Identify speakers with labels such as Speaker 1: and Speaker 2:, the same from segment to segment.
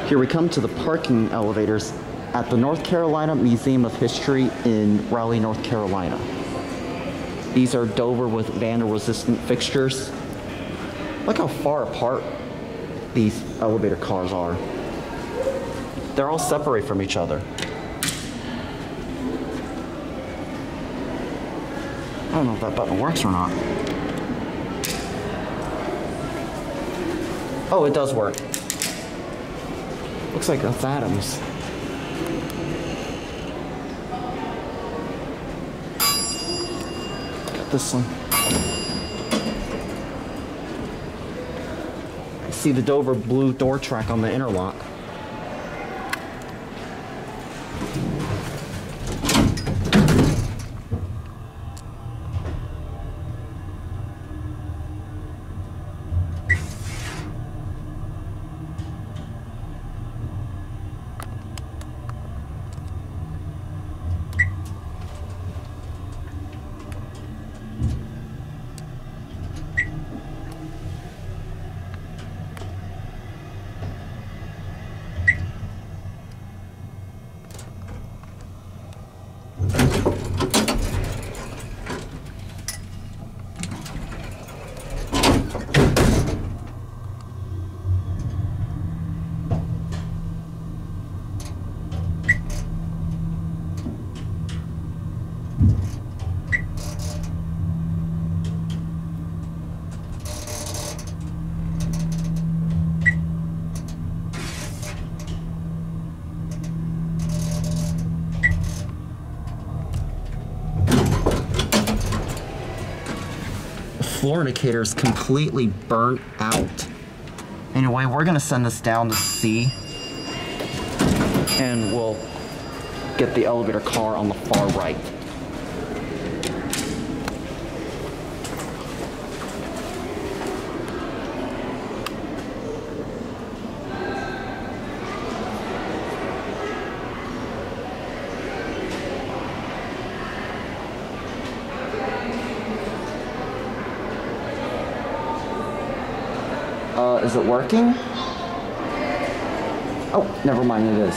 Speaker 1: Here we come to the parking elevators at the North Carolina Museum of History in Raleigh, North Carolina. These are Dover with vandal-resistant fixtures. Look how far apart these elevator cars are. They're all separate from each other. I don't know if that button works or not. Oh, it does work. Looks like that's Adams. Got this one. I see the Dover blue door track on the interlock. Floor indicator is completely burnt out. Anyway, we're gonna send this down to C and we'll get the elevator car on the far right. Is it working? Oh, never mind, it is.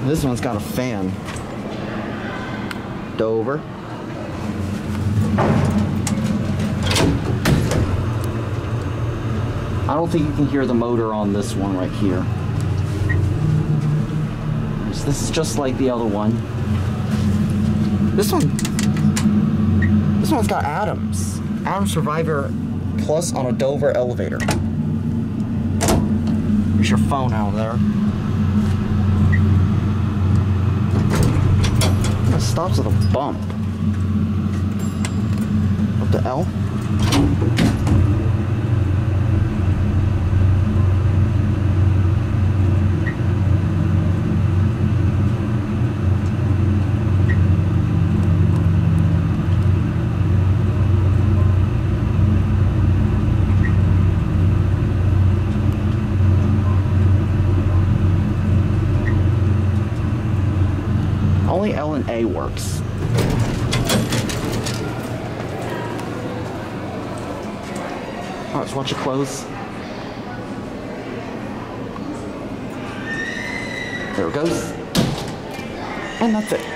Speaker 1: This one's got a fan. Dover. I don't think you can hear the motor on this one right here. This is just like the other one. This one's got Adams. Adams Survivor Plus on a Dover elevator. There's your phone out there. It stops at a bump. Up to L. Only L and A works. Alright, let's watch it close. There it goes. And that's it.